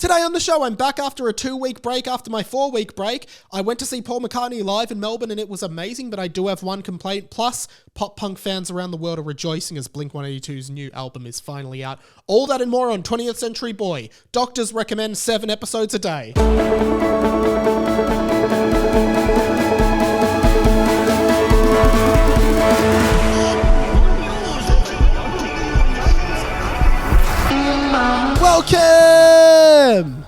Today on the show, I'm back after a 2-week break after my 4-week break. I went to see Paul McCARTNey live in Melbourne and it was amazing, but I do have one complaint. Plus, pop punk fans around the world are rejoicing as Blink-182's new album is finally out. All that and more on 20th Century Boy. Doctors recommend 7 episodes a day. Welcome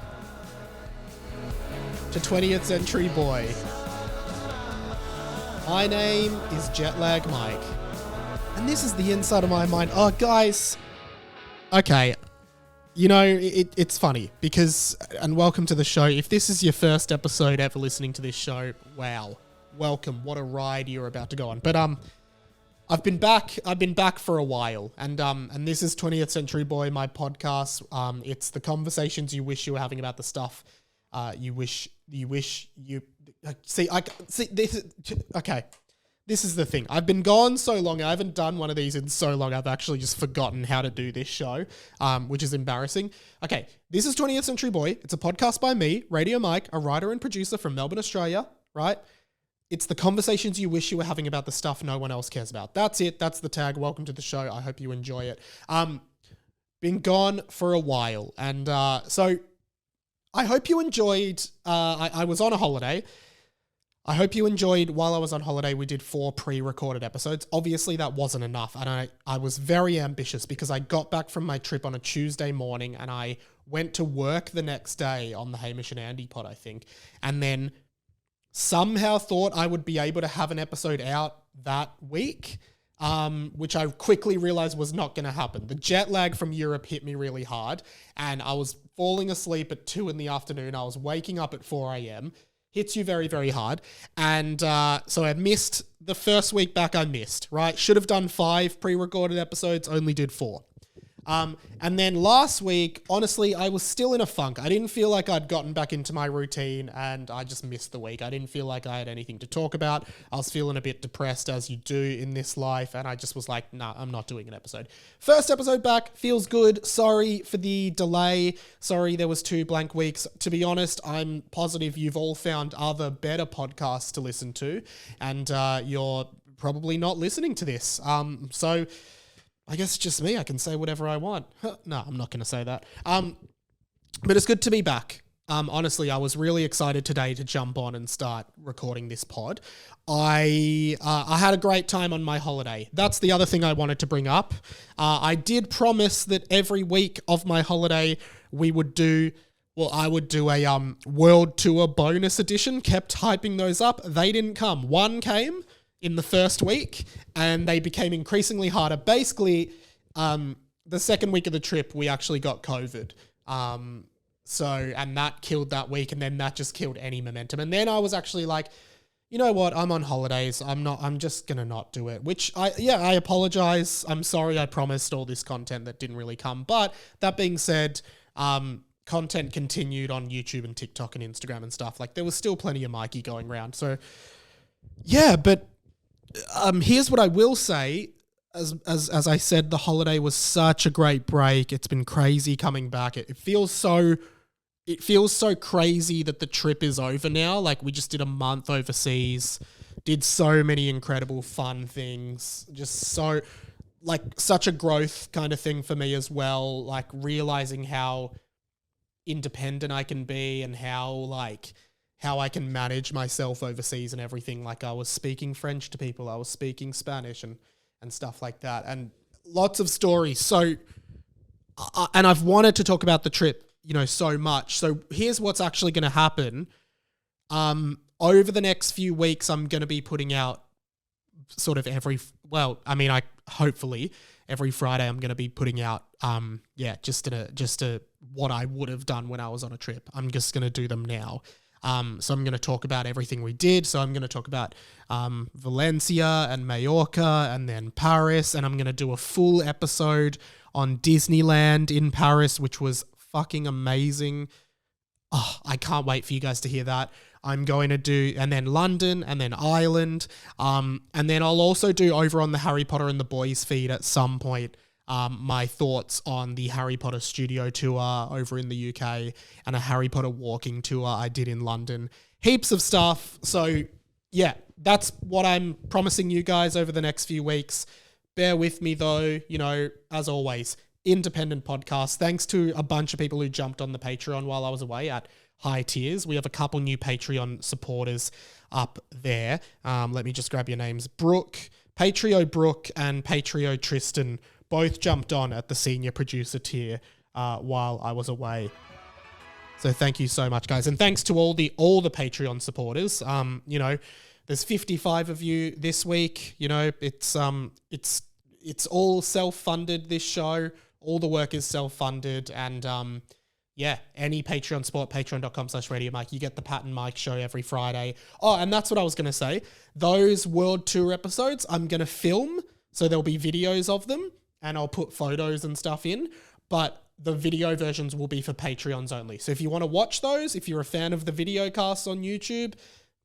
to 20th Century Boy. My name is Jetlag Mike, and this is the inside of my mind. Oh, guys. Okay. You know, it's funny because, and welcome to the show. If this is your first episode ever listening to this show, wow. Welcome. What a ride you're about to go on. But, I've been back for a while, and this is 20th Century Boy, my podcast. It's the conversations you wish you were having about the stuff this is the thing. I've been gone so long. I haven't done one of these in so long. I've actually just forgotten how to do this show, which is embarrassing. Okay, this is 20th Century Boy. It's a podcast by me, Radio Mike, a writer and producer from Melbourne, Australia, right? It's the conversations you wish you were having about the stuff no one else cares about. That's it. That's the tag. Welcome to the show. I hope you enjoy it. Been gone for a while. And so I hope you enjoyed. I was on a holiday. I hope you enjoyed while I was on holiday. We did 4 pre-recorded episodes. Obviously, that wasn't enough. And I was very ambitious because I got back from my trip on a Tuesday morning and I went to work the next day on the Hamish and Andy pod, I think. And then somehow thought I would be able to have an episode out that week, which I quickly realized was not going to happen. The jet lag from Europe hit me really hard, and I was falling asleep at 2 in the afternoon. I was waking up at 4 a.m. Hits you very, very hard. And so I missed the first week back. I missed, right? Should have done 5 pre-recorded episodes, only did 4. And then last week, honestly, I was still in a funk. I didn't feel like I'd gotten back into my routine and I just missed the week. I didn't feel like I had anything to talk about. I was feeling a bit depressed as you do in this life. And I just was like, nah, I'm not doing an episode. First episode back, feels good. Sorry for the delay. Sorry there was 2 blank weeks. To be honest, I'm positive you've all found other better podcasts to listen to. And you're probably not listening to this. So I guess it's just me. I can say whatever I want. No, I'm not going to say that. But it's good to be back. Honestly, I was really excited today to jump on and start recording this pod. I had a great time on my holiday. That's the other thing I wanted to bring up. I did promise that every week of my holiday I would do a world tour bonus edition. Kept hyping those up. They didn't come. One came in the first week, and they became increasingly harder. Basically, the second week of the trip, we actually got COVID. And that killed that week, and then that just killed any momentum. And then I was actually like, you know what? I'm on holidays. I'm just going to not do it, which I apologize. I'm sorry. I promised all this content that didn't really come. But that being said, content continued on YouTube and TikTok and Instagram and stuff. Like, there was still plenty of Mikey going around. So yeah, but here's what I will say. As I said, the holiday was such a great break. It's been crazy coming back. It feels so crazy that the trip is over now. Like, we just did a month overseas, did so many incredible fun things. Just so, like, such a growth kind of thing for me as well. Like, realizing how independent I can be and how I can manage myself overseas and everything. Like, I was speaking French to people. I was speaking Spanish and stuff like that. And lots of stories. So, and I've wanted to talk about the trip, so much. So here's what's actually going to happen. Over the next few weeks, I'm going to be putting out sort of hopefully every Friday I'm going to be putting out, just what I would have done when I was on a trip. I'm just going to do them now. So I'm going to talk about everything we did. So I'm going to talk about Valencia and Mallorca and then Paris. And I'm going to do a full episode on Disneyland in Paris, which was fucking amazing. Oh, I can't wait for you guys to hear that. I'm going to do, and then London, and then Ireland. And then I'll also do over on the Harry Potter and the Boys feed at some point, my thoughts on the Harry Potter studio tour over in the UK and a Harry Potter walking tour I did in London. Heaps of stuff. So yeah, that's what I'm promising you guys over the next few weeks. Bear with me though, as always, independent podcast. Thanks to a bunch of people who jumped on the Patreon while I was away at high tiers. We have a couple new Patreon supporters up there. Let me just grab your names. Patrio Brooke and Patrio Tristan both jumped on at the senior producer tier while I was away. So thank you so much, guys. And thanks to all the Patreon supporters. There's 55 of you this week. It's all self-funded, this show. All the work is self-funded. And any Patreon support, patreon.com/Radio Mike. You get the Pat and Mike show every Friday. Oh, and that's what I was going to say. Those World Tour episodes, I'm going to film. So there'll be videos of them and I'll put photos and stuff in. But the video versions will be for Patreons only. So if you want to watch those, if you're a fan of the video casts on YouTube,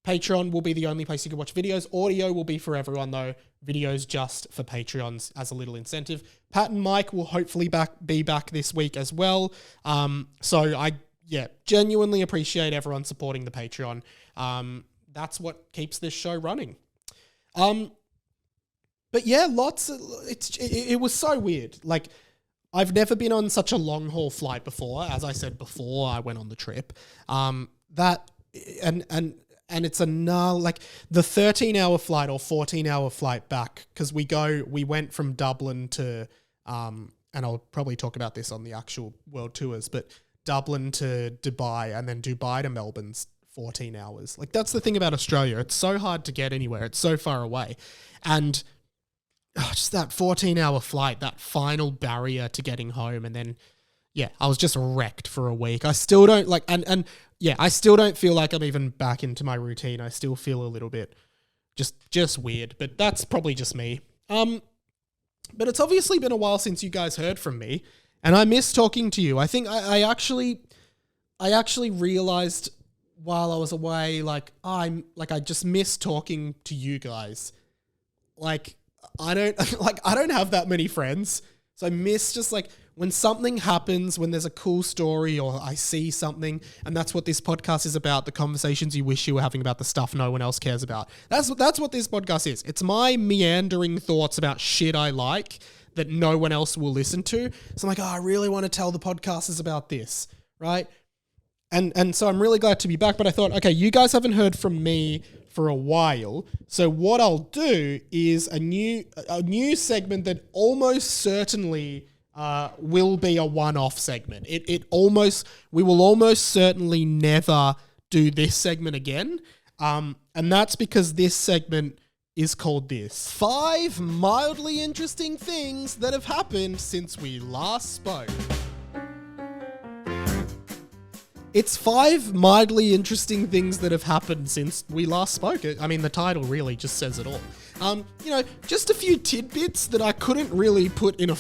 Patreon will be the only place you can watch videos. Audio will be for everyone though. Videos just for Patreons as a little incentive. Pat and Mike will hopefully be back this week as well. So I genuinely appreciate everyone supporting the Patreon. That's what keeps this show running. But yeah, it was so weird. Like, I've never been on such a long haul flight before. As I said before, I went on the trip. And it's the 13-hour flight or 14-hour flight back, because we went from Dublin to, and I'll probably talk about this on the actual world tours, but Dublin to Dubai and then Dubai to Melbourne's 14 hours. Like, that's the thing about Australia. It's so hard to get anywhere. It's so far away. And just that 14-hour flight, that final barrier to getting home. And then, I was just wrecked for a week. I still don't I still don't feel like I'm even back into my routine. I still feel a little bit just weird, but that's probably just me. But it's obviously been a while since you guys heard from me, and I miss talking to you. I think I actually realized while I was away, I just miss talking to you guys. I don't have that many friends. So I miss just when something happens, when there's a cool story or I see something, and that's what this podcast is about, the conversations you wish you were having about the stuff no one else cares about. That's what this podcast is. It's my meandering thoughts about shit I like that no one else will listen to. So I'm I really want to tell the podcasters about this, right? And so I'm really glad to be back, but I thought, okay, you guys haven't heard from me for a while. So what I'll do is a new segment that almost certainly will be a one-off segment. We will almost certainly never do this segment again. And that's because this segment is called this: 5 mildly interesting things that have happened since we last spoke. It's 5 mildly interesting things that have happened since we last spoke. I mean, the title really just says it all. Just a few tidbits that I couldn't really put in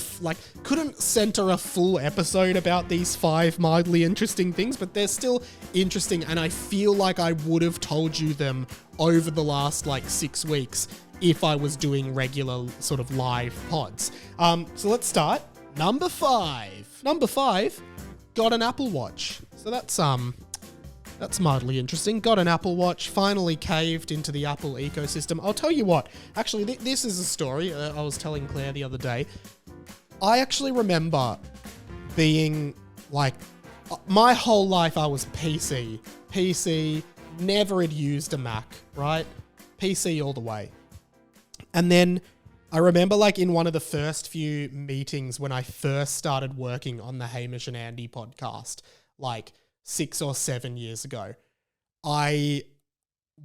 couldn't center a full episode about these 5 mildly interesting things, but they're still interesting, and I feel like I would have told you them over the last 6 weeks if I was doing regular sort of live pods. So let's start. Number 5. Number 5, got an Apple Watch. So that's mildly interesting. Got an Apple Watch, finally caved into the Apple ecosystem. I'll tell you what, actually, this is a story I was telling Claire the other day. I actually remember being my whole life I was PC, never had used a Mac, right? PC all the way. And then I remember in one of the first few meetings when I first started working on the Hamish and Andy podcast, 6 or 7 years ago, I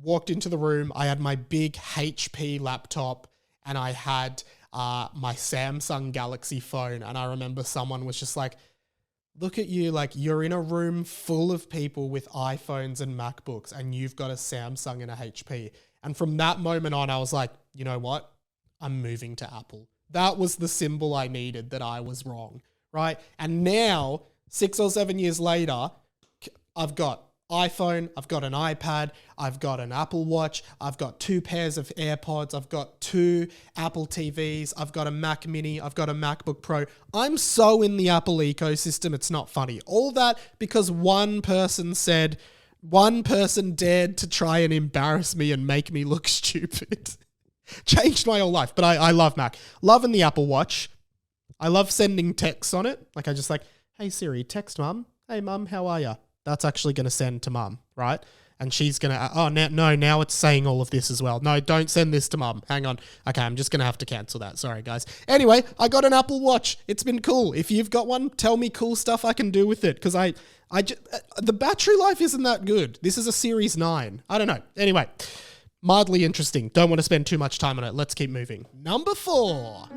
walked into the room. I had my big HP laptop and I had my Samsung Galaxy phone. And I remember someone was just look at you, you're in a room full of people with iPhones and MacBooks and you've got a Samsung and a HP. And from that moment on, I was you know what? I'm moving to Apple. That was the symbol I needed that I was wrong, right? And now, 6 or 7 years later, I've got iPhone, I've got an iPad, I've got an Apple Watch, I've got 2 pairs of AirPods, I've got 2 Apple TVs, I've got a Mac Mini, I've got a MacBook Pro. I'm so in the Apple ecosystem, it's not funny. All that because one person dared to try and embarrass me and make me look stupid. Changed my whole life, but I love Mac. Loving the Apple Watch. I love sending texts on it. Like I just like, hey Siri, text mum. Hey mum, how are ya? That's actually going to send to mum, right? And she's going to, now it's saying all of this as well. No, don't send this to mum. Hang on. Okay, I'm just going to have to cancel that. Sorry, guys. Anyway, I got an Apple Watch. It's been cool. If you've got one, tell me cool stuff I can do with it because the battery life isn't that good. This is a Series 9. I don't know. Anyway, mildly interesting. Don't want to spend too much time on it. Let's keep moving. Number four.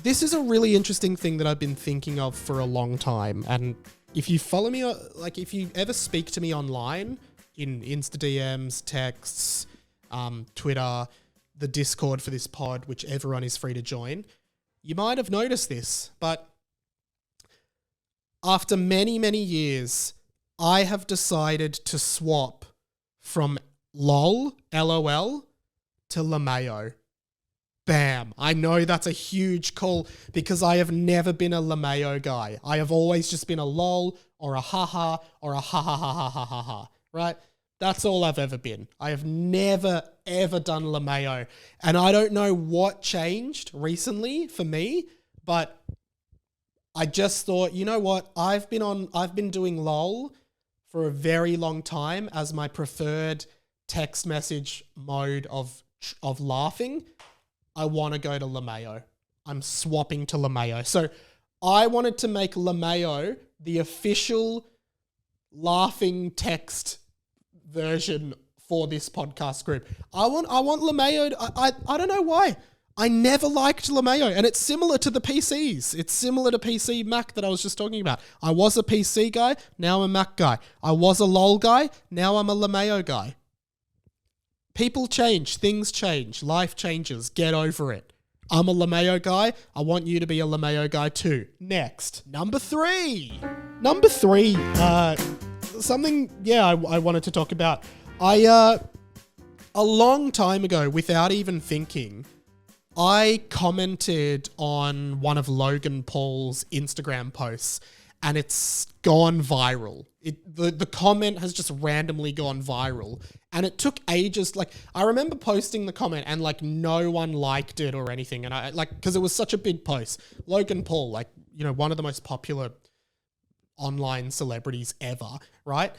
This is a really interesting thing that I've been thinking of for a long time. And if you follow me, like if you ever speak to me online in Insta DMs, texts, Twitter, the Discord for this pod, which everyone is free to join, you might have noticed this, but after many, many years, I have decided to swap from LOL, to LMAO. Bam. I know that's a huge call because I have never been a LMAO guy. I have always just been a LOL or a haha or a ha ha ha ha ha ha ha, right? That's all I've ever been. I have never, ever done LMAO. And I don't know what changed recently for me, but I just thought, you know what? I've been doing LOL for a very long time as my preferred text message mode of laughing. I want to go to LMAO. I'm swapping to LMAO. So I wanted to make LMAO the official laughing text version for this podcast group. I want LMAO. I don't know why. I never liked LMAO, and it's similar to the PCs. It's similar to PC Mac that I was just talking about. I was a PC guy, now I'm a Mac guy. I was a LOL guy, now I'm a LMAO guy. People change, things change, life changes, get over it. I'm a LMAO guy, I want you to be a LMAO guy too. Next, number three, something, I wanted to talk about. A long time ago, without even thinking, I commented on one of Logan Paul's Instagram posts and it's gone viral. The comment has just randomly gone viral and it took ages. Like I remember posting the comment and like no one liked it or anything. And I like, cause it was such a big post. Logan Paul, like, you know, one of the most popular online celebrities ever, right?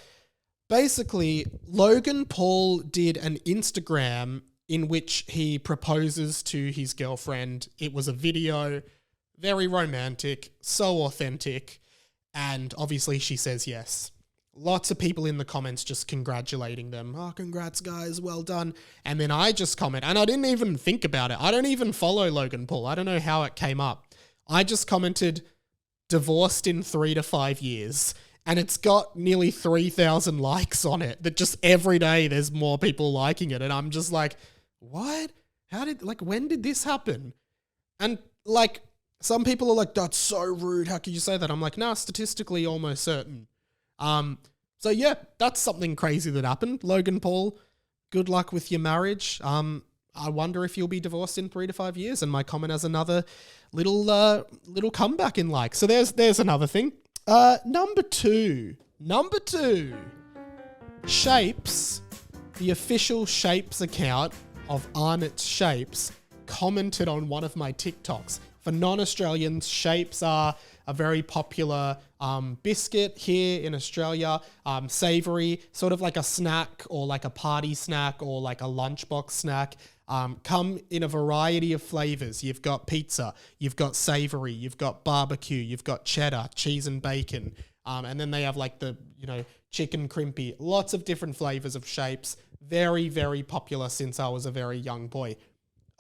Basically, Logan Paul did an Instagram in which he proposes to his girlfriend. It was a video, very romantic, so authentic, and obviously she says yes. Lots of people in the comments just congratulating them. Oh, congrats guys, well done. And then I just comment, and I didn't even think about it. I don't even follow Logan Paul. I don't know how it came up. I just commented, divorced in 3 to 5 years. And it's got nearly 3,000 likes on it, that just every day there's more people liking it. And I'm just like, what? When did this happen? And like, some people are like, that's so rude. How could you say that? I'm like, nah, statistically almost certain. So yeah, that's something crazy that happened. Logan Paul, good luck with your marriage. I wonder if you'll be divorced in 3 to 5 years. And my comment has another little comeback in like. So there's another thing. Number two, Shapes, the official Shapes account of Arnott's Shapes, commented on one of my TikToks. For non-Australians, Shapes are a very popular biscuit here in Australia, savoury, sort of like a snack or like a party snack or like a lunchbox snack. Come in a variety of flavors. You've got pizza, you've got savory, you've got barbecue, you've got cheddar, cheese and bacon. And then they have like the, chicken crimpy, lots of different flavors of Shapes. Very, very popular since I was a very young boy.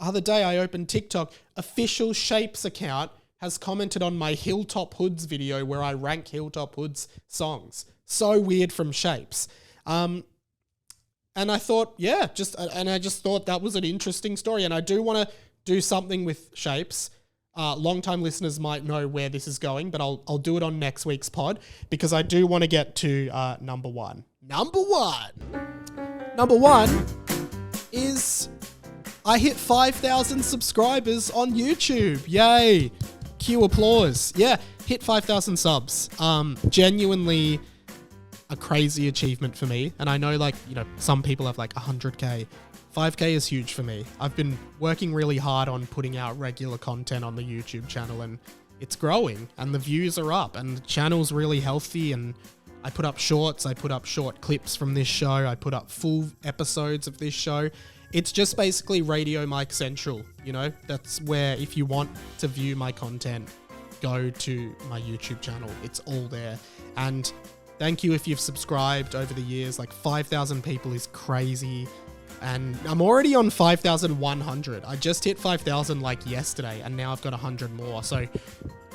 Other day I opened TikTok, official Shapes account has commented on my Hilltop Hoods video where I rank Hilltop Hoods songs. So weird from Shapes. And I thought, I just thought that was an interesting story. And I do want to do something with Shapes. long-time listeners might know where this is going, but I'll do it on next week's pod because I do want to get to number one. Number one is I hit 5,000 subscribers on YouTube. Yay. Cue applause. Yeah, hit 5,000 subs. Genuinely a crazy achievement for me. And I know, like, you know, some people have like 100K. 5K is huge for me. I've been working really hard on putting out regular content on the YouTube channel, and it's growing and the views are up and the channel's really healthy, and I put up shorts, I put up short clips from this show, I put up full episodes of this show. It's just basically Radio Mike Central, you know? That's where, if you want to view my content, go to my YouTube channel. It's all there. And thank you if you've subscribed over the years. Like 5,000 people is crazy. And I'm already on 5,100. I just hit 5,000 like yesterday, and now I've got 100 more. So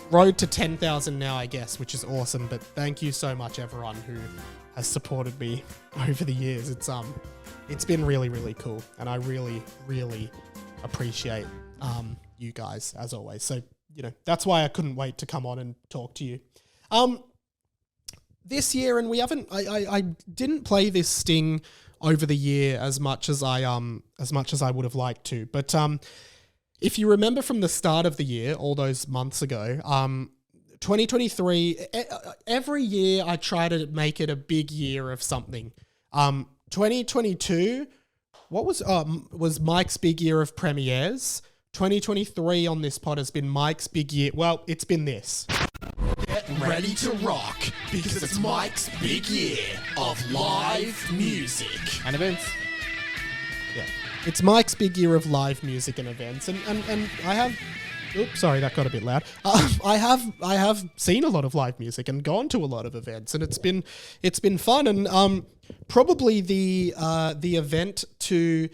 road to 10,000 now, I guess, which is awesome. But thank you so much, everyone who has supported me over the years. It's been really, really cool, and I really, really appreciate you guys as always. So, you know, that's why I couldn't wait to come on and talk to you. This year, and I didn't play this sting over the year as much as I would have liked to. But if you remember from the start of the year, all those months ago, 2023, every year I try to make it a big year of something. 2022, what was Mike's big year of premieres. 2023 on this pod has been Mike's big year. Well, it's been this. Get ready to rock, because it's Mike's big year of live music and events. Yeah, it's Mike's big year of live music and events, and I have. Oops, sorry, that got a bit loud. I have seen a lot of live music and gone to a lot of events, and it's been fun. And probably the event to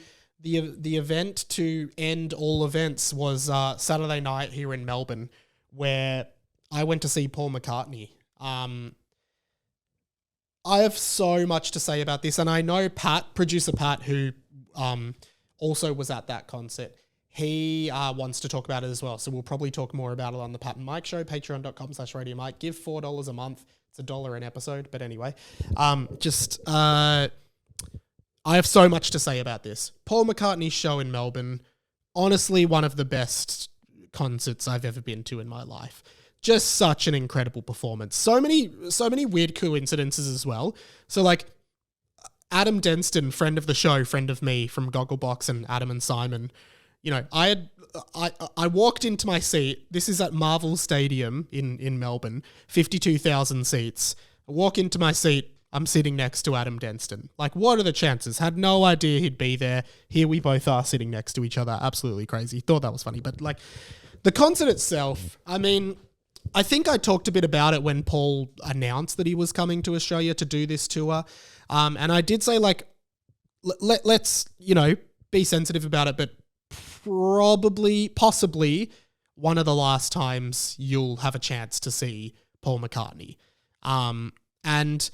end all events was Saturday night here in Melbourne, where I went to see Paul McCartney. I have so much to say about this, and I know producer Pat, who also was at that concert, he wants to talk about it as well. So we'll probably talk more about it on the Pat and Mike show, patreon.com/Radio Mike. Give $4 a month. It's $1 an episode. But anyway, I have so much to say about this. Paul McCartney's show in Melbourne, honestly, one of the best concerts I've ever been to in my life. Just such an incredible performance. So many weird coincidences as well. So like Adam Denston, friend of the show, friend of me from Gogglebox and Adam and Simon, you know, I walked into my seat. This is at Marvel Stadium in Melbourne, 52,000 seats. I walk into my seat. I'm sitting next to Adam Denston. Like, what are the chances? Had no idea he'd be there. Here we both are sitting next to each other. Absolutely crazy. Thought that was funny. But like the concert itself, I mean, I think I talked a bit about it when Paul announced that he was coming to Australia to do this tour. And I did say, like, let's, you know, be sensitive about it, but possibly one of the last times you'll have a chance to see Paul McCartney. And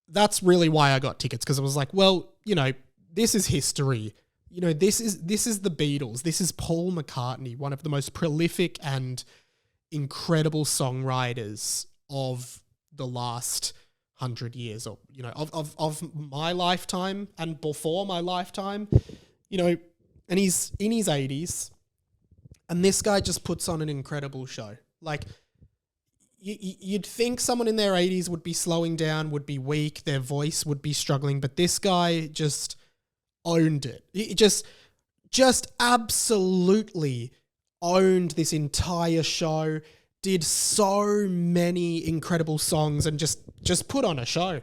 that's really why I got tickets, because I was like, well, you know, this is history. You know, this is the Beatles. This is Paul McCartney, one of the most prolific and incredible songwriters of the last 100 years, or, you know, of my lifetime and before my lifetime, you know, and he's in his 80s, and this guy just puts on an incredible show. Like, you'd think someone in their 80s would be slowing down, would be weak, their voice would be struggling, but this guy just owned it. He just absolutely owned this entire show, did so many incredible songs, and just put on a show.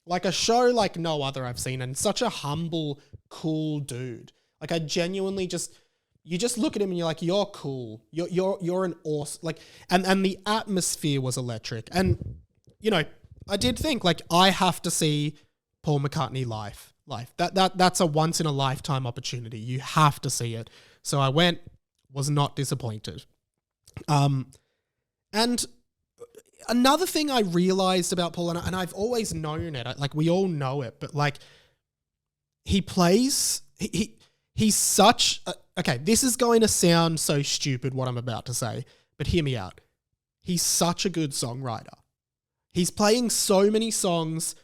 Like a show like no other I've seen, and such a humble, cool dude. Like, I genuinely you just look at him and you're like, you're cool. You're an awesome, like, and the atmosphere was electric. And, you know, I did think, like, I have to see Paul McCartney live. That's a once in a lifetime opportunity. You have to see it. So I went, was not disappointed. And another thing I realized about Paul, and I've always known it, like, we all know it, but like, he plays, he's such okay, this is going to sound so stupid what I'm about to say, but hear me out. He's such a good songwriter. He's playing so many songs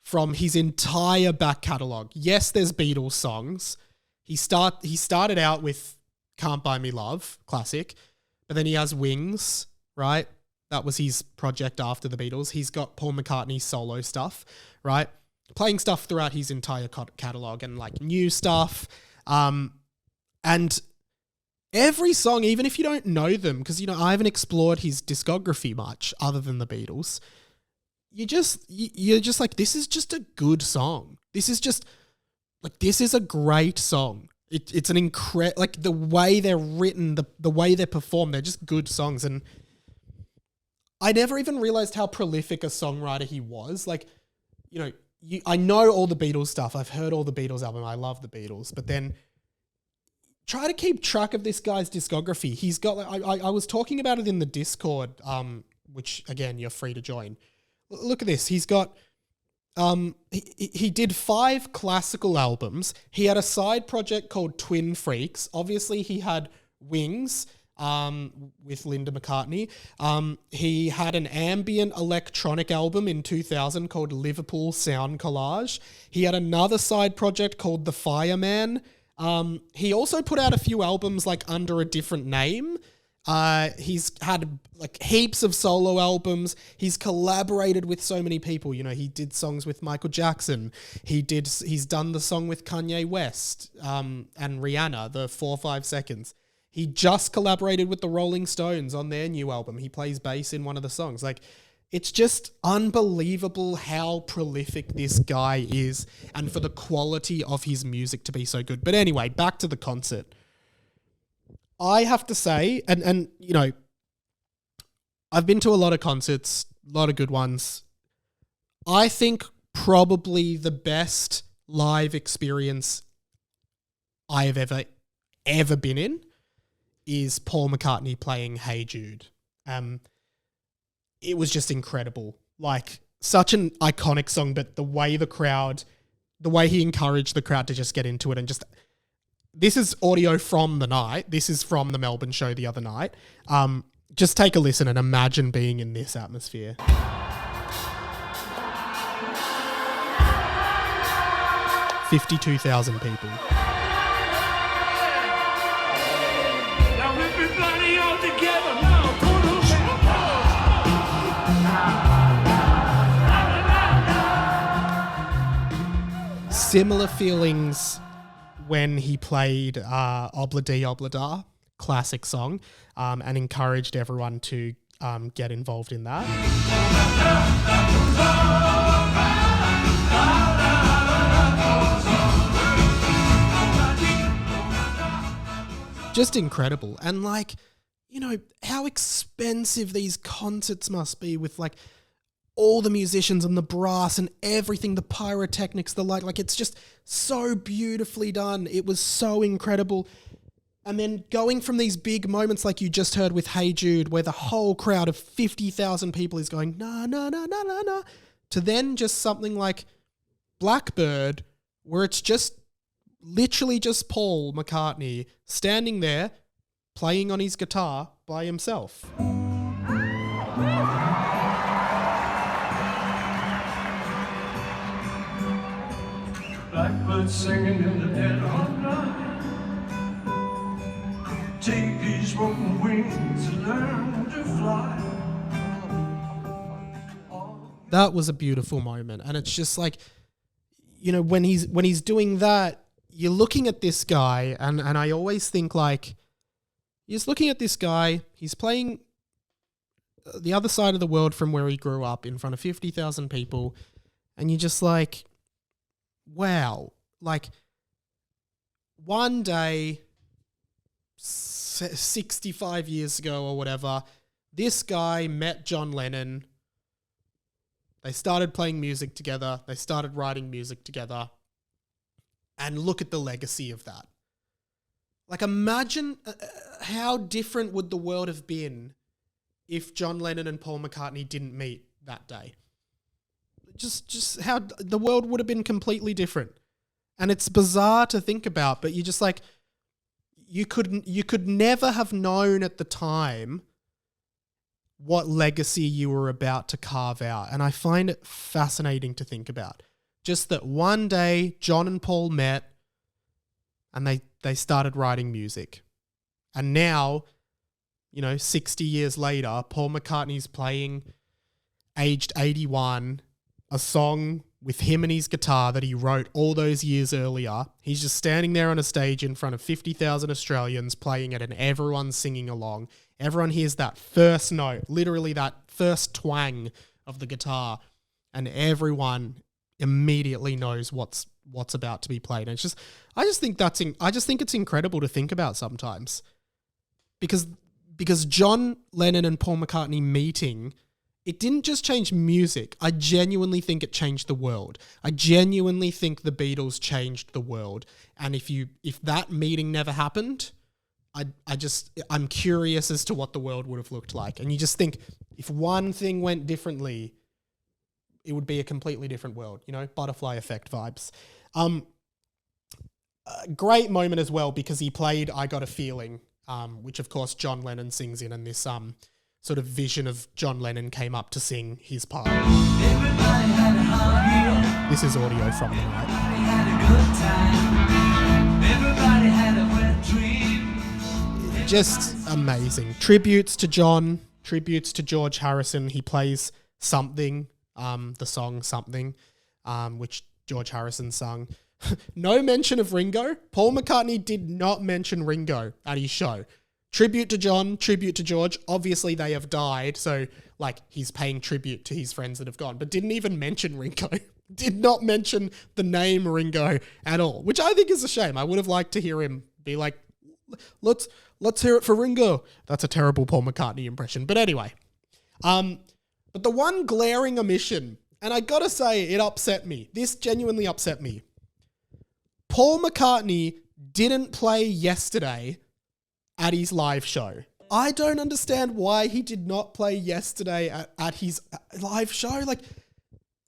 from his entire back catalogue. Yes, there's Beatles songs. He started out with Can't Buy Me Love, classic, but then he has Wings, right? That was his project after the Beatles. He's got Paul McCartney's solo stuff, right? Playing stuff throughout his entire catalogue and like new stuff. And every song, even if you don't know them, because, you know, I haven't explored his discography much other than the Beatles, you're just like, this is just a good song. This is just like, this is a great song. It's an incredible, like the way they're written, the way they're performed, they're just good songs. And I never even realized how prolific a songwriter he was. Like, you know, I know all the Beatles stuff. I've heard all the Beatles album. I love the Beatles, but then try to keep track of this guy's discography. He's got, I was talking about it in the Discord, which again, you're free to join. Look at this. He's got, he did 5 classical albums. He had a side project called Twin Freaks. Obviously he had Wings, with Linda McCartney. He had an ambient electronic album in 2000 called Liverpool Sound Collage. He had another side project called The Fireman. He also put out a few albums like under a different name. He's had like heaps of solo albums. He's collaborated with so many people. You know, he did songs with Michael Jackson. He's done the song with Kanye West, and Rihanna, the 4 5 seconds. He just collaborated with the Rolling Stones on their new album. He plays bass in one of the songs. Like, it's just unbelievable how prolific this guy is and for the quality of his music to be so good. But anyway, back to the concert. I have to say, and you know, I've been to a lot of concerts, a lot of good ones. I think probably the best live experience I have ever been in is Paul McCartney playing Hey Jude. It was just incredible. Like, such an iconic song, but the way he encouraged the crowd to just get into it and just... This is audio from the night. This is from the Melbourne show the other night. Just take a listen and imagine being in this atmosphere. 52,000 people. Now everybody all together now. Put Similar feelings when he played Obla Dee Obla Da, classic song, and encouraged everyone to get involved in that. Just incredible. And like, you know, how expensive these concerts must be with like all the musicians and the brass and everything, the pyrotechnics, the light, like it's just so beautifully done. It was so incredible. And then going from these big moments like you just heard with Hey Jude, where the whole crowd of 50,000 people is going, na, na, na, na, na, na, to then just something like Blackbird, where it's just literally just Paul McCartney standing there playing on his guitar by himself. Blackbird singing in the dead of night. Take these broken wings and learn to fly. That was a beautiful moment. And it's just like, you know, when he's doing that, you're looking at this guy, and I always think like, you're just looking at this guy, he's playing the other side of the world from where he grew up in front of 50,000 people, and you're just like, wow, like one day, 65 years ago or whatever, this guy met John Lennon. They started playing music together. They started writing music together. And look at the legacy of that. Like, imagine how different would the world have been if John Lennon and Paul McCartney didn't meet that day. Just how the world would have been completely different. And it's bizarre to think about, but you just like, you could never have known at the time what legacy you were about to carve out. And I find it fascinating to think about. Just that one day John and Paul met and they started writing music. And now, 60 years later, Paul McCartney's playing, aged 81, a song with him and his guitar that he wrote all those years earlier. He's just standing there on a stage in front of 50,000 Australians playing it, and everyone's singing along. Everyone hears that first note, literally that first twang of the guitar, and everyone immediately knows what's about to be played. And I just think it's incredible to think about sometimes, because John Lennon and Paul McCartney meeting, it didn't just change music. I genuinely think it changed the world. I genuinely think the Beatles changed the world. And if that meeting never happened, I'm curious as to what the world would have looked like. And you just think, if one thing went differently, it would be a completely different world, butterfly effect vibes. Great moment as well, because he played I Got a Feeling, which of course John Lennon sings in, and this sort of vision of John Lennon came up to sing his part. This is audio from the night. Just amazing. Tributes to John, tributes to George Harrison. He plays Something, the song Something, which George Harrison sung. No mention of Ringo. Paul McCartney did not mention Ringo at his show. Tribute to John, tribute to George. Obviously, they have died, so he's paying tribute to his friends that have gone, but didn't even mention Ringo. Did not mention the name Ringo at all, which I think is a shame. I would have liked to hear him be like, let's hear it for Ringo. That's a terrible Paul McCartney impression. But anyway, but the one glaring omission, and I gotta say, it upset me. This genuinely upset me. Paul McCartney didn't play Yesterday at his live show. I don't understand why he did not play Yesterday at his live show.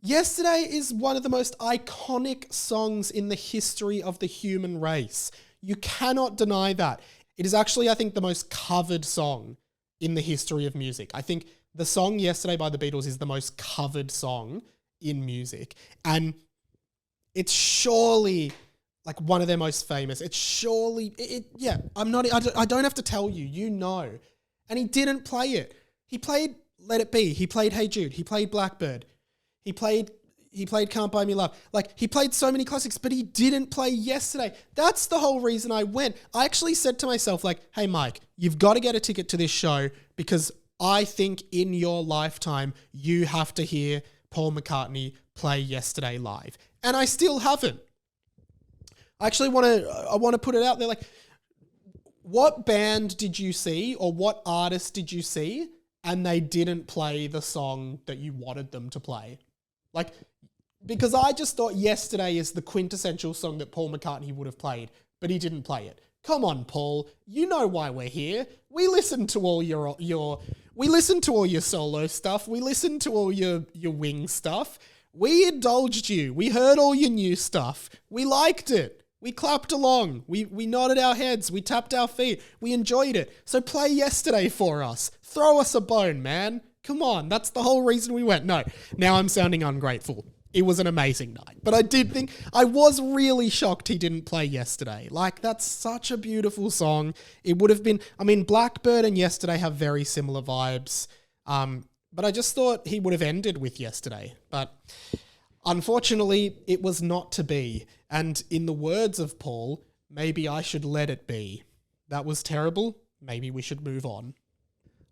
Yesterday is one of the most iconic songs in the history of the human race. You cannot deny that. It is actually, I think, the most covered song in the history of music. I think the song Yesterday by the Beatles is the most covered song in music. And it's surely one of their most famous. It's surely, I don't have to tell you, And he didn't play it. He played Let It Be. He played Hey Jude. He played Blackbird. He played Can't Buy Me Love. He played so many classics, but he didn't play Yesterday. That's the whole reason I went. I actually said to myself, hey, Mike, you've got to get a ticket to this show, because I think in your lifetime, you have to hear Paul McCartney play Yesterday live. And I still haven't. I actually want to put it out there. What band did you see, or what artist did you see, and they didn't play the song that you wanted them to play? Because I just thought Yesterday is the quintessential song that Paul McCartney would have played, but he didn't play it. Come on, Paul. You know why we're here. We listened to all your solo stuff. We listened to all your Wing stuff. We indulged you. We heard all your new stuff. We liked it. We clapped along. We nodded our heads. We tapped our feet. We enjoyed it. So play Yesterday for us. Throw us a bone, man. Come on. That's the whole reason we went. No, now I'm sounding ungrateful. It was an amazing night. But I was really shocked he didn't play Yesterday. That's such a beautiful song. It would have been, Blackbird and Yesterday have very similar vibes. But I just thought he would have ended with Yesterday. But unfortunately, it was not to be. And in the words of Paul, maybe I should let it be. That was terrible. Maybe we should move on.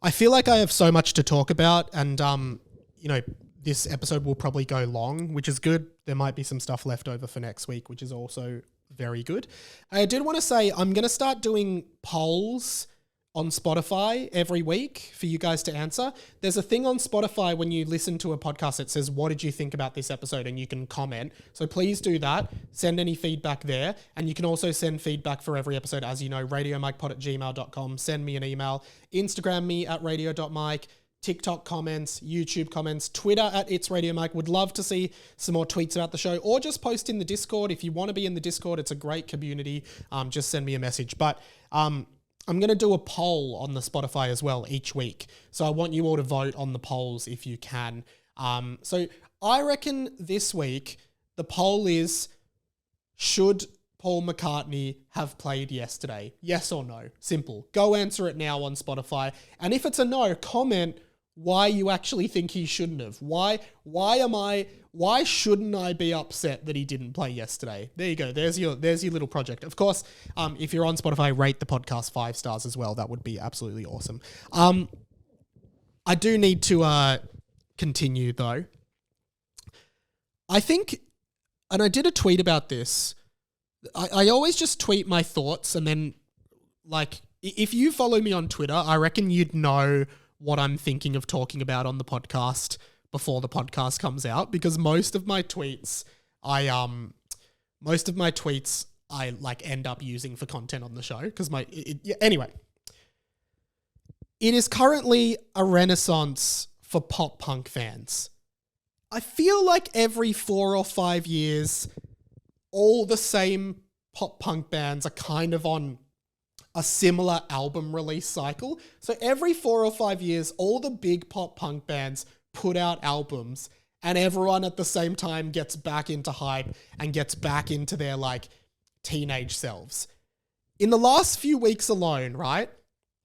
I feel like I have so much to talk about, and this episode will probably go long, which is good. There might be some stuff left over for next week, which is also very good. I did want to say I'm going to start doing polls on Spotify every week for you guys to answer. There's a thing on Spotify when you listen to a podcast that says, what did you think about this episode? And you can comment. So please do that. Send any feedback there. And you can also send feedback for every episode. As you know, radiomikepod@gmail.com. Send me an email. Instagram me at radio.mike. TikTok comments, YouTube comments, Twitter at It's Radio Mike. Would love to see some more tweets about the show, or just post in the Discord. If you want to be in the Discord, it's a great community. Just send me a message. But I'm going to do a poll on the Spotify as well each week. So I want you all to vote on the polls if you can. So I reckon this week the poll is, should Paul McCartney have played yesterday? Yes or no? Simple. Go answer it now on Spotify. And if it's a no, comment why you actually think he shouldn't have. Why shouldn't I be upset that he didn't play yesterday? There you go. There's your little project. Of course, if you're on Spotify, rate the podcast 5 stars as well. That would be absolutely awesome. I do need to continue though. I think, and I did a tweet about this. I always just tweet my thoughts, and then, like, if you follow me on Twitter, I reckon you'd know what I'm thinking of talking about on the podcast before the podcast comes out, because most of my tweets I like end up using for content on the show, because anyway. It is currently a renaissance for pop punk fans. I feel like every 4 or 5 years, all the same pop punk bands are kind of on a similar album release cycle. So every 4 or 5 years, all the big pop punk bands put out albums, and everyone at the same time gets back into hype and gets back into their like teenage selves. In the last few weeks alone, right?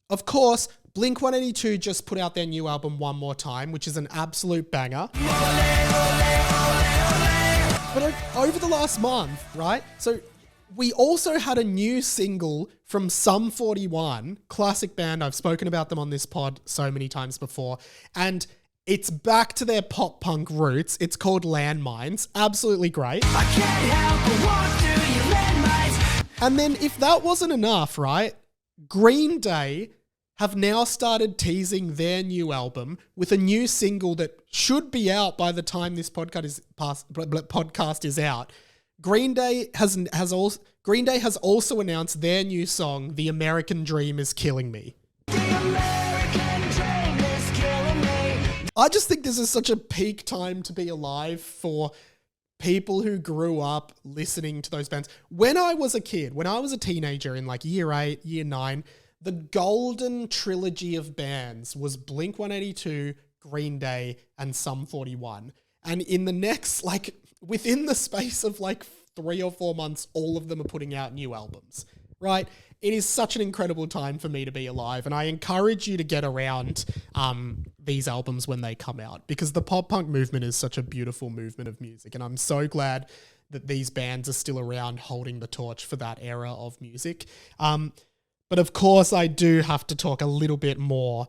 Of course, Blink-182 just put out their new album One More Time, which is an absolute banger. But over the last month, right? So we also had a new single from Sum 41, classic band. I've spoken about them on this pod so many times before. And it's back to their pop punk roots. It's called Landmines. Absolutely great. I can't help but walk through your landmines. And then if that wasn't enough, right? Green Day have now started teasing their new album with a new single that should be out by the time this podcast is out. Green Day has also announced their new song, "The American Dream Is Killing Me." I just think this is such a peak time to be alive for people who grew up listening to those bands. When I was a kid, when I was a teenager in like year 8, year 9, the golden trilogy of bands was Blink-182, Green Day, and Sum 41. And in the next, like, within the space of like 3 or 4 months, all of them are putting out new albums, right? It is such an incredible time for me to be alive, and I encourage you to get around these albums when they come out, because the pop punk movement is such a beautiful movement of music, and I'm so glad that these bands are still around holding the torch for that era of music. But of course, I do have to talk a little bit more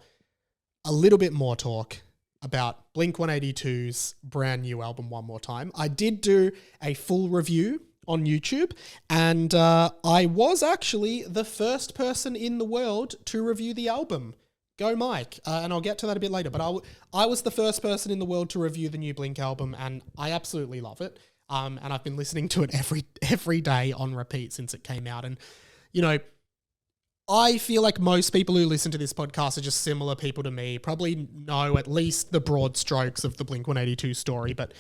talk about Blink-182's brand new album, One More Time. I did do a full review on YouTube, and I was actually the first person in the world to review the album. Go Mike. And I'll get to that a bit later, but I was the first person in the world to review the new Blink album, and I absolutely love it. And I've been listening to it every day on repeat since it came out. And, you know, I feel like most people who listen to this podcast are just similar people to me, probably know at least the broad strokes of the Blink-182 story. But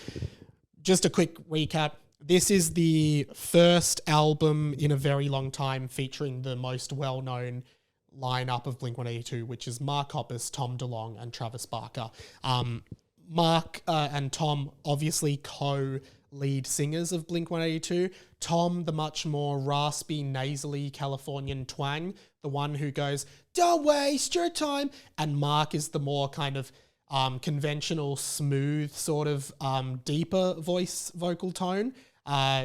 just a quick recap. This is the first album in a very long time featuring the most well-known lineup of Blink-182, which is Mark Hoppus, Tom DeLonge, and Travis Barker. Mark and Tom, obviously co-lead singers of Blink-182. Tom, the much more raspy, nasally Californian twang, the one who goes, "Don't waste your time." And Mark is the more kind of conventional, smooth, sort of deeper voice vocal tone,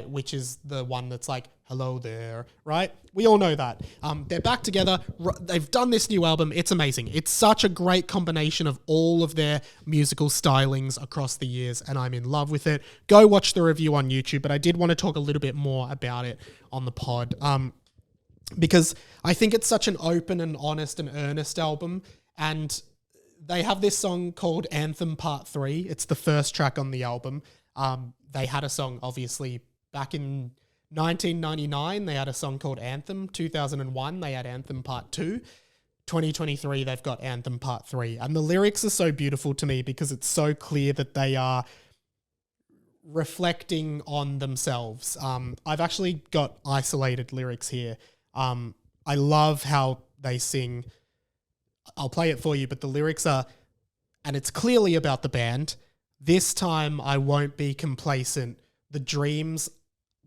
which is the one that's like, "Hello there," right? We all know that. They're back together. They've done this new album. It's amazing. It's such a great combination of all of their musical stylings across the years, and I'm in love with it. Go watch the review on YouTube, but I did want to talk a little bit more about it on the pod, because I think it's such an open and honest and earnest album, and they have this song called Anthem Part 3. It's the first track on the album. They had a song, obviously, back in 1999. They had a song called Anthem. 2001, they had Anthem Part 2. 2023, they've got Anthem Part 3. And the lyrics are so beautiful to me because it's so clear that they are reflecting on themselves. I've actually got isolated lyrics here. I love how they sing. I'll play it for you, but the lyrics are, and it's clearly about the band. This time I won't be complacent. The dreams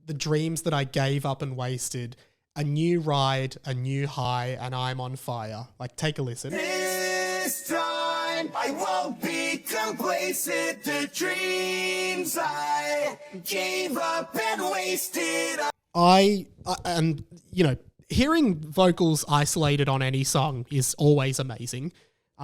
that I gave up and wasted. A new ride, a new high, and I'm on fire. Like, take a listen. This time I won't be complacent. The dreams I gave up and wasted. And you know, hearing vocals isolated on any song is always amazing.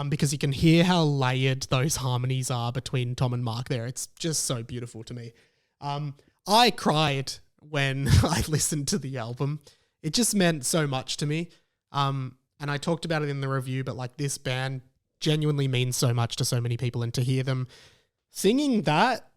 Because you can hear how layered those harmonies are between Tom and Mark there. It's just so beautiful to me. I cried when I listened to the album. It just meant so much to me. And I talked about it in the review, but like, this band genuinely means so much to so many people, and to hear them singing that,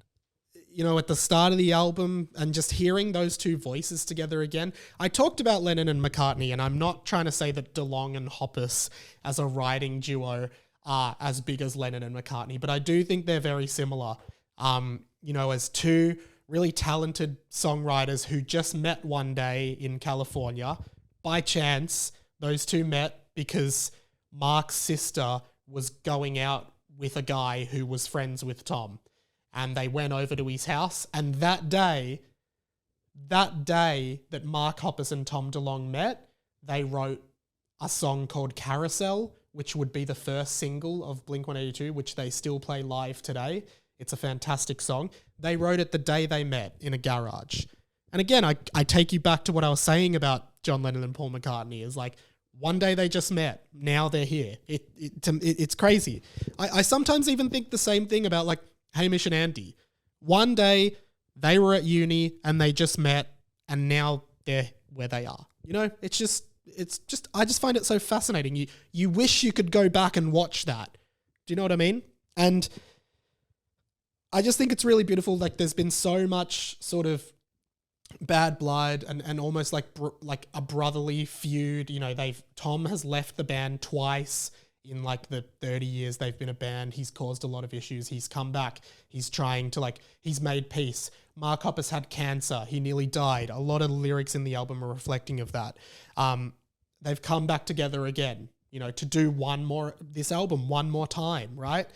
you know, at the start of the album and just hearing those two voices together again. I talked about Lennon and McCartney, and I'm not trying to say that DeLonge and Hoppus as a writing duo are as big as Lennon and McCartney, but I do think they're very similar. You know, as two really talented songwriters who just met one day in California. By chance, those two met because Mark's sister was going out with a guy who was friends with Tom. And they went over to his house. And that day that Mark Hoppus and Tom DeLonge met, they wrote a song called Carousel, which would be the first single of Blink-182, which they still play live today. It's a fantastic song. They wrote it the day they met in a garage. And again, I take you back to what I was saying about John Lennon and Paul McCartney, is like, one day they just met. Now they're here. It's crazy. I sometimes even think the same thing about like Hamish and Andy. One day they were at uni and they just met, and now they're where they are. You know, I just find it so fascinating. You wish you could go back and watch that. Do you know what I mean? And I just think it's really beautiful. Like, there's been so much sort of bad blood and almost like a brotherly feud. You know, Tom has left the band twice in like the 30 years they've been a band. He's caused a lot of issues. He's come back. He's trying to he's made peace. Mark Hoppus had cancer. He nearly died. A lot of the lyrics in the album are reflecting of that. They've come back together again, you know, to do this album one more time, right?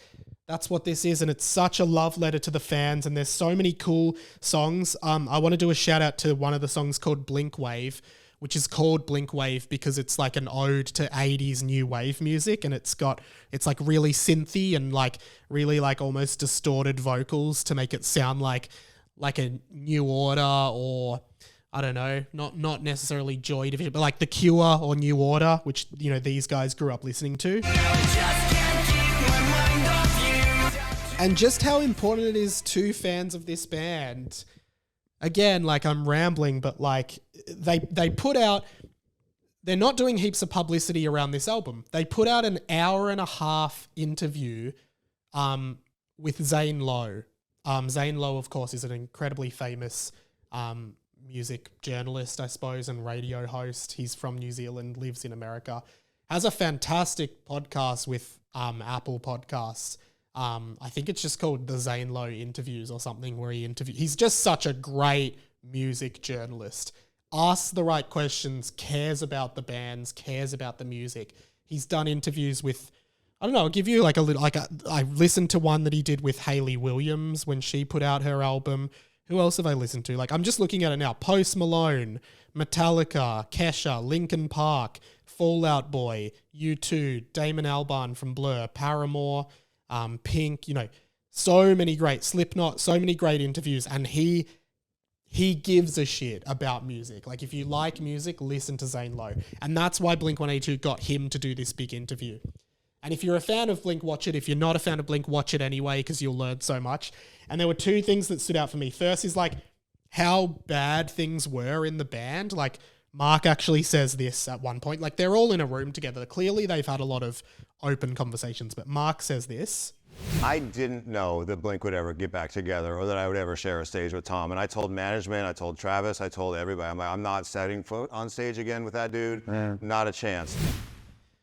That's what this is, and it's such a love letter to the fans, and there's so many cool songs. I want to do a shout out to one of the songs called Blink Wave, which is called Blink Wave because it's like an ode to 80s new wave music, and it's like really synthy and like really like almost distorted vocals to make it sound like a New Order, or I don't know, not necessarily Joy Division, but like The Cure or New Order, which, you know, these guys grew up listening to. And just how important it is to fans of this band. Again, like, I'm rambling, but like they put out, they're not doing heaps of publicity around this album. They put out an 1.5-hour interview with Zane Lowe. Zane Lowe, of course, is an incredibly famous music journalist, I suppose, and radio host. He's from New Zealand, lives in America, has a fantastic podcast with Apple Podcasts. I think it's just called the Zane Lowe Interviews or something, where he's just such a great music journalist. Asks the right questions, cares about the bands, cares about the music. He's done interviews with, I don't know, I'll give you like a little, I listened to one that he did with Hayley Williams when she put out her album. Who else have I listened to? Like, I'm just looking at it now. Post Malone, Metallica, Kesha, Linkin Park, Fall Out Boy, U2, Damon Albarn from Blur, Paramore, Pink, you know, so many great, Slipknot, so many great interviews, and he gives a shit about music. Like, if you like music, listen to Zane Lowe. And that's why Blink-182 got him to do this big interview. And if you're a fan of Blink, watch it. If you're not a fan of Blink, watch it anyway, because you'll learn so much. And there were two things that stood out for me. First is like how bad things were in the band. Like, Mark actually says this at one point. Like, they're all in a room together. Clearly, they've had a lot of open conversations, but Mark says this. I didn't know that Blink would ever get back together or that I would ever share a stage with Tom. And I told management, I told Travis, I told everybody, I'm like, I'm not setting foot on stage again with that dude. Not a chance.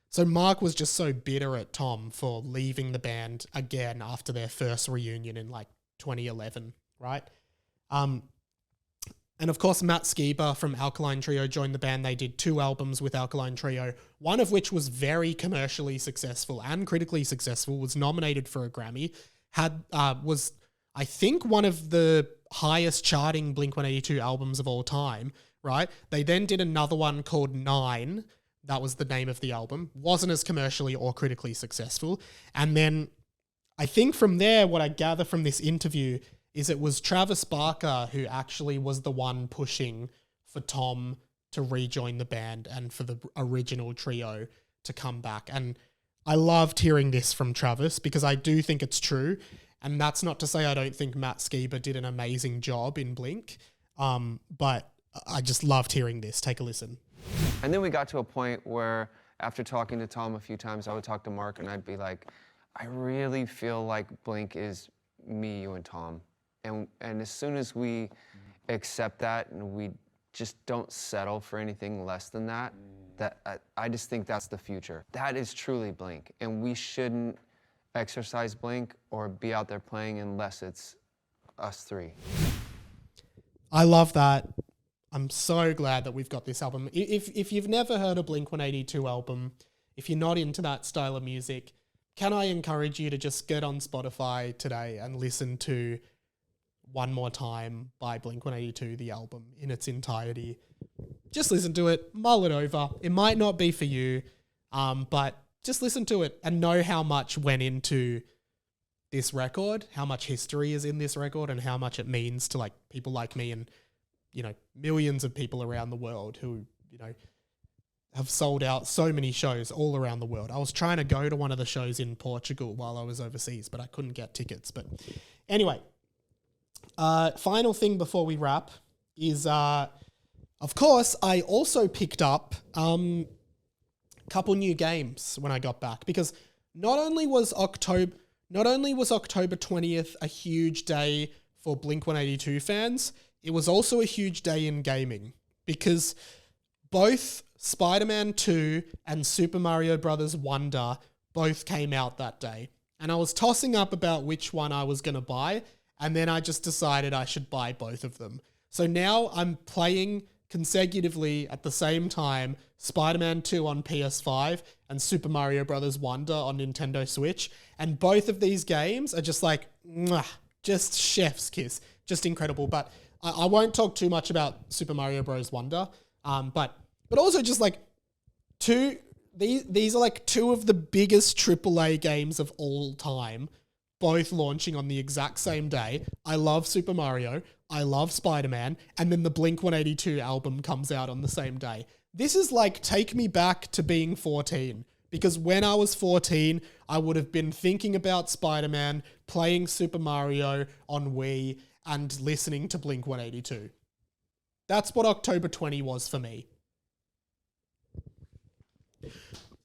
So Mark was just so bitter at Tom for leaving the band again after their first reunion in like 2011, right? And of course, Matt Skiba from Alkaline Trio joined the band. They did 2 albums with Alkaline Trio, one of which was very commercially successful and critically successful, was nominated for a Grammy, was, I think, one of the highest charting Blink-182 albums of all time, right? They then did another one called 9. That was the name of the album. Wasn't as commercially or critically successful. And then I think from there, what I gather from this interview is it was Travis Barker who actually was the one pushing for Tom to rejoin the band and for the original trio to come back. And I loved hearing this from Travis because I do think it's true. And that's not to say I don't think Matt Skiba did an amazing job in Blink, but I just loved hearing this. Take a listen. And then we got to a point where after talking to Tom a few times, I would talk to Mark and I'd be like, I really feel like Blink is me, you, and Tom. And as soon as we accept that and we just don't settle for anything less than that, I just think that's the future. That is truly Blink. And we shouldn't exercise Blink or be out there playing unless it's us 3. I love that. I'm so glad that we've got this album. If you've never heard a Blink-182 album, if you're not into that style of music, can I encourage you to just get on Spotify today and listen to One More Time by Blink-182, the album in its entirety. Just listen to it, mull it over. It might not be for you, but just listen to it and know how much went into this record, how much history is in this record, and how much it means to like people like me and, you know, millions of people around the world who, you know, have sold out so many shows all around the world. I was trying to go to one of the shows in Portugal while I was overseas, but I couldn't get tickets. But anyway, final thing before we wrap is, of course, I also picked up a couple new games when I got back, because not only was October 20th a huge day for Blink-182 fans, it was also a huge day in gaming, because both Spider-Man 2 and Super Mario Bros. Wonder both came out that day. And I was tossing up about which one I was going to buy, and then I just decided I should buy both of them. So now I'm playing consecutively at the same time Spider-Man 2 on PS5 and Super Mario Bros. Wonder on Nintendo Switch. And both of these games are just like, mwah, just chef's kiss. Just incredible. But I won't talk too much about Super Mario Bros. Wonder. But also just like these are like 2 of the biggest AAA games of all time, both launching on the exact same day. I love Super Mario, I love Spider-Man, and then the Blink-182 album comes out on the same day. This is like take me back to being 14, because when I was 14, I would have been thinking about Spider-Man, playing Super Mario on Wii, and listening to Blink-182. That's what October 20 was for me.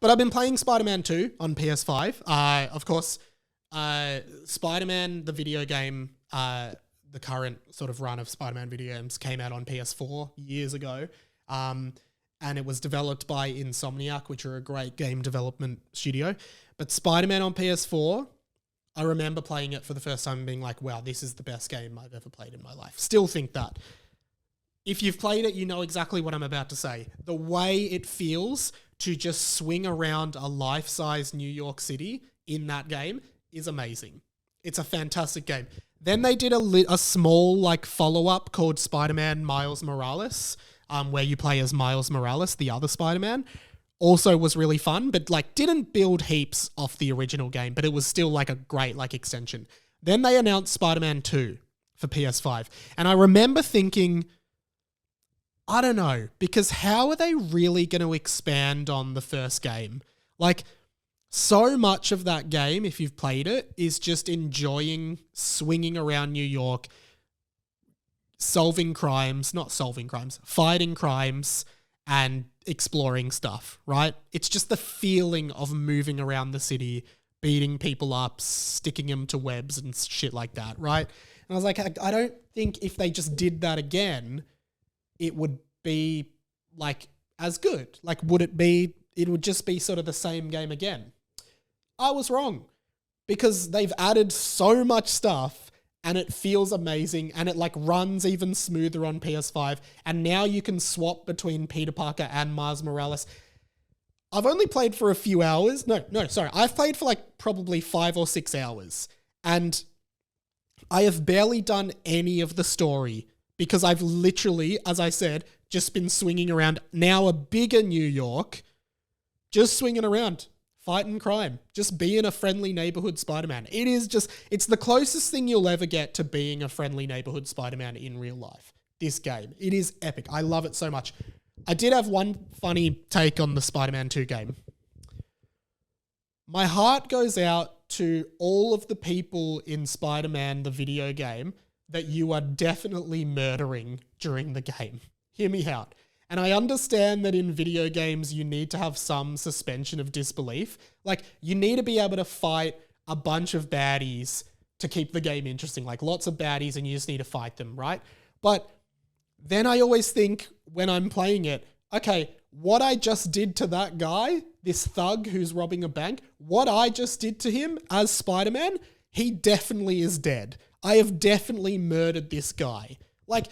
But I've been playing Spider-Man 2 on PS5. Of course, Spider-Man, the video game, the current sort of run of Spider-Man video games came out on PS4 years ago. And it was developed by Insomniac, which are a great game development studio. But Spider-Man on PS4, I remember playing it for the first time and being like, wow, this is the best game I've ever played in my life. Still think that. If you've played it, you know exactly what I'm about to say. The way it feels to just swing around a life-size New York City in that game is amazing. It's a fantastic game. Then they did a small like follow-up called Spider-Man Miles Morales, where you play as Miles Morales, the other Spider-Man. Also was really fun, but like didn't build heaps off the original game, but it was still like a great like extension. Then they announced Spider-Man 2 for PS5. And I remember thinking, I don't know, because how are they really going to expand on the first game? Like, so much of that game, if you've played it, is just enjoying swinging around New York, fighting crimes, and exploring stuff, right? It's just the feeling of moving around the city, beating people up, sticking them to webs and shit like that, right? And I was like, I don't think if they just did that again, it would be like as good. Like, would it be it would just be sort of the same game again. I was wrong, because they've added so much stuff and it feels amazing and it like runs even smoother on PS5. And now you can swap between Peter Parker and Miles Morales. I've only played for a few hours. Sorry. I've played for like probably 5 or 6 hours, and I have barely done any of the story because I've literally, as I said, just been swinging around now a bigger New York, just swinging around, fighting crime, just being a friendly neighborhood Spider-Man. It's the closest thing you'll ever get to being a friendly neighborhood Spider-Man in real life. This game. It is epic. I love it so much. I did have one funny take on the Spider-Man 2 game. My heart goes out to all of the people in Spider-Man, the video game, that you are definitely murdering during the game. Hear me out. And I understand that in video games, you need to have some suspension of disbelief. Like, you need to be able to fight a bunch of baddies to keep the game interesting. Like, lots of baddies and you just need to fight them, right? But then I always think when I'm playing it, okay, what I just did to that guy, this thug who's robbing a bank, what I just did to him as Spider-Man, he definitely is dead. I have definitely murdered this guy. Like,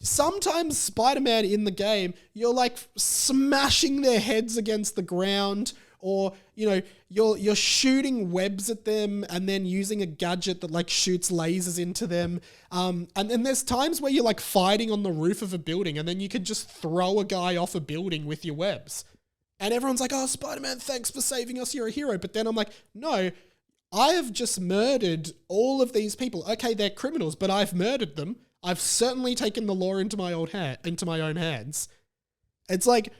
sometimes Spider-Man in the game, you're like smashing their heads against the ground, or, you know, you're shooting webs at them and then using a gadget that like shoots lasers into them. And then there's times where you're like fighting on the roof of a building and then you could just throw a guy off a building with your webs. And everyone's like, oh, Spider-Man, thanks for saving us. You're a hero. But then I'm like, no, I have just murdered all of these people. Okay, they're criminals, but I've murdered them. I've certainly taken the law into my own hands. It's like,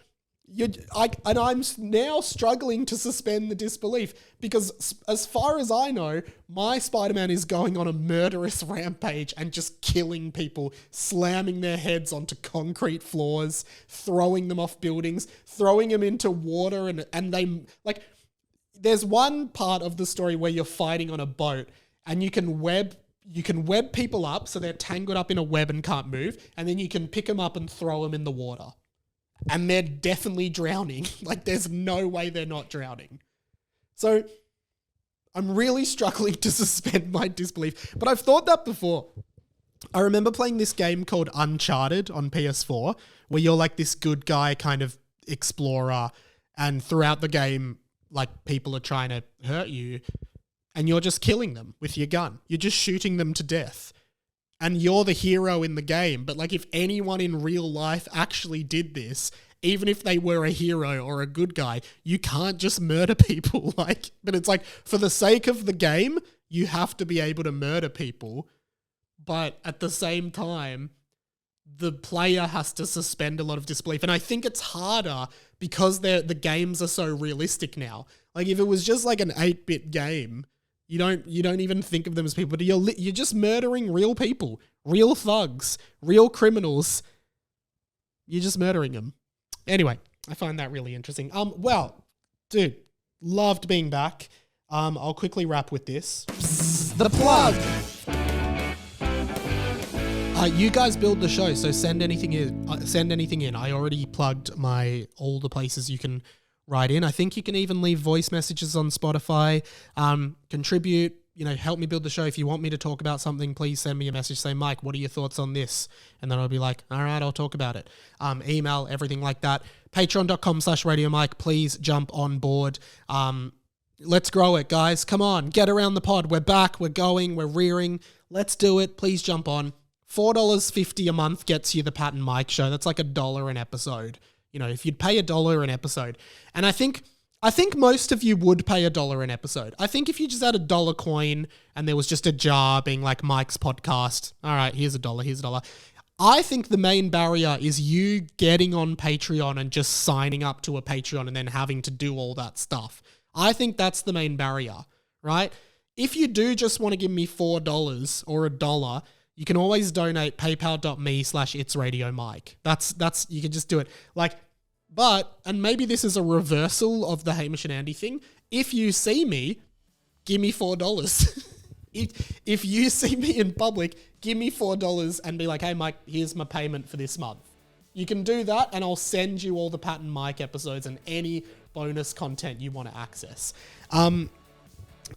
I'm now struggling to suspend the disbelief because as far as I know, my Spider-Man is going on a murderous rampage and just killing people, slamming their heads onto concrete floors, throwing them off buildings, throwing them into water, and they, like, there's one part of the story where you're fighting on a boat and you can web people up so they're tangled up in a web and can't move, and then you can pick them up and throw them in the water. And they're definitely drowning. Like, there's no way they're not drowning. So I'm really struggling to suspend my disbelief. But I've thought that before. I remember playing this game called Uncharted on PS4, where you're like this good guy kind of explorer, and throughout the game, like, people are trying to hurt you, and you're just killing them with your gun. You're just shooting them to death. And you're the hero in the game. But like, if anyone in real life actually did this, even if they were a hero or a good guy, you can't just murder people. Like, but it's like, for the sake of the game, you have to be able to murder people. But at the same time, the player has to suspend a lot of disbelief. And I think it's harder because the games are so realistic now. Like, if it was just like an 8-bit game, you don't even think of them as people, but you're just murdering real people, real thugs, real criminals. You're just murdering them. Anyway, I find that really interesting. Well, dude, loved being back. I'll quickly wrap with this. The plug. You guys build the show, so send anything in. I already plugged all the places you can write in. I think you can even leave voice messages on Spotify. Contribute, help me build the show. If you want me to talk about something, please send me a message. Say, Mike, what are your thoughts on this? And then I'll be like, all right, I'll talk about it. Email, everything like that. Patreon.com/Radio Mike. Please jump on board. Let's grow it, guys. Come on, get around the pod. We're back. We're going. We're rearing. Let's do it. Please jump on. $4.50 a month gets you the Pat and Mike show. That's like $1 an episode. If you'd pay $1 an episode. And I think most of you would pay $1 an episode. I think if you just had $1 coin and there was just a jar being like Mike's podcast, all right, here's $1, here's $1. I think the main barrier is you getting on Patreon and just signing up to a Patreon and then having to do all that stuff. I think that's the main barrier, right? If you do just want to give me $4 or $1, you can always donate paypal.me/itsradiomike. That's you can just do it. And maybe this is a reversal of the Hamish and Andy thing. If you see me, give me $4. if you see me in public, give me $4 and be like, hey, Mike, here's my payment for this month. You can do that, and I'll send you all the Pat and Mike episodes and any bonus content you want to access.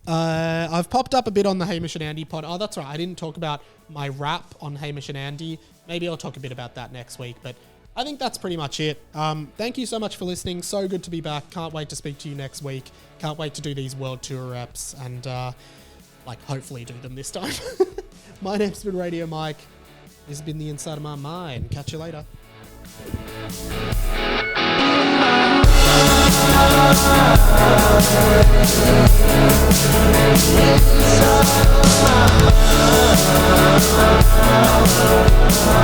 I've popped up a bit on the Hamish and Andy pod. Oh, that's right. I didn't talk about my rap on Hamish and Andy. Maybe I'll talk a bit about that next week, but I think that's pretty much it. Thank you so much for listening. So good to be back. Can't wait to speak to you next week. Can't wait to do these world tour reps and, hopefully do them this time. My name's been Radio Mike. This has been the Inside of My Mind. Catch you later. Inside